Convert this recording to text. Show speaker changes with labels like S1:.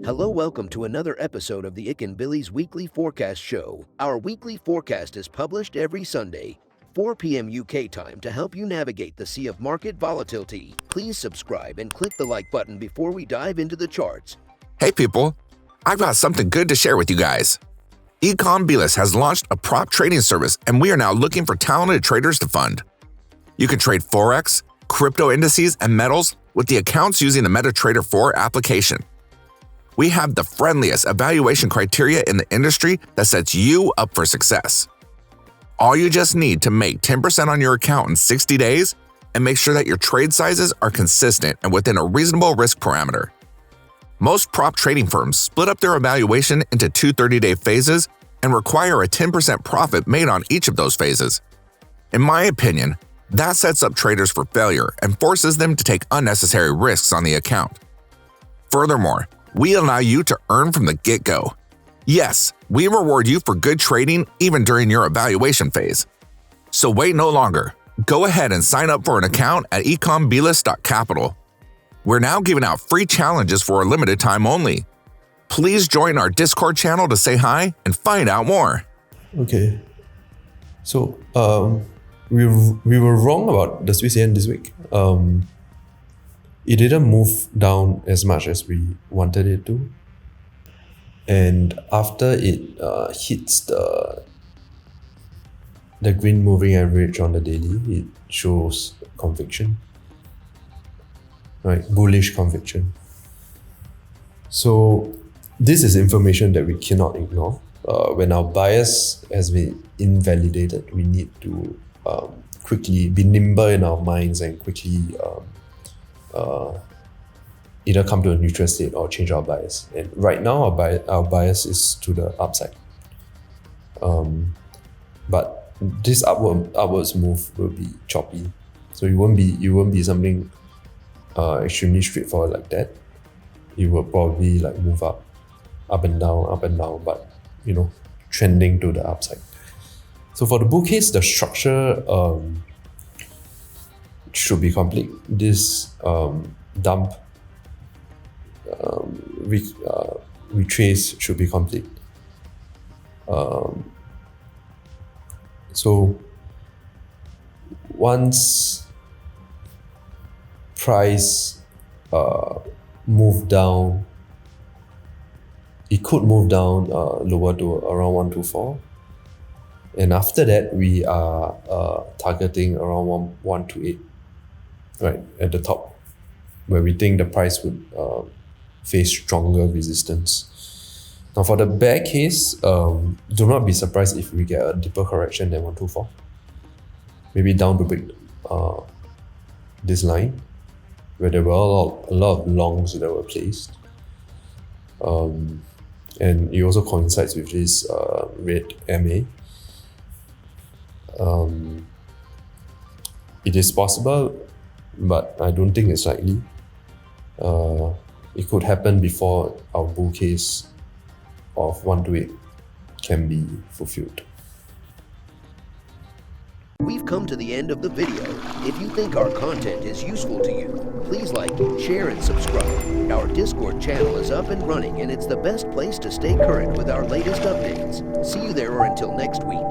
S1: Hello, welcome to another episode of the Ikan Bilis Weekly Forecast Show. Our weekly forecast is published every Sunday, 4 p.m. UK time to help you navigate the sea of market volatility. Please subscribe and click the like button before we dive into the charts.
S2: Hey people, I've got something good to share with you guys. Bilis has launched a prop trading service and we are now looking for talented traders to fund. You can trade Forex, crypto indices, and metals with the accounts using the MetaTrader 4 application. We have the friendliest evaluation criteria in the industry that sets you up for success. All you just need to make 10% on your account in 60 days and make sure that your trade sizes are consistent and within a reasonable risk parameter. Most prop trading firms split up their evaluation into two 30-day phases and require a 10% profit made on each of those phases. In my opinion, that sets up traders for failure and forces them to take unnecessary risks on the account. Furthermore, we allow you to earn from the get-go. Yes, we reward you for good trading even during your evaluation phase. So wait no longer. Go ahead and sign up for an account at ikanbilis.capital. We're now giving out free challenges for a limited time only. Please join our Discord channel to say hi and find out more.
S3: Okay. So, we were wrong about the Swiss yen this week. It didn't move down as much as we wanted it to. And after it hits the green moving average on the daily, it shows conviction. Right, bullish conviction. So this is information that we cannot ignore. When our bias has been invalidated, we need to quickly be nimble in our minds and quickly either come to a neutral state or change our bias. And right now, our bias is to the upside. But this upwards move will be choppy, so it won't be something extremely straightforward like that. It will probably like move up and down, but trending to the upside. So for the bull case, the structure should be complete. This dump retrace should be complete. So once price move down, it could move down lower to around 124, and after that we are targeting around 128, right at the top, where we think the price would face stronger resistance. Now for the bear case, do not be surprised if we get a deeper correction than 124, maybe down to break this line, where there were a lot of longs that were placed. And it also coincides with this red MA. It is possible, but I don't think it's likely. It could happen before our bull case of 128 can be fulfilled.
S1: We've come to the end of the video. If you think our content is useful to you, please like, share, and subscribe. Our Discord channel is up and running, and it's the best place to stay current with our latest updates. See you there, or until next week.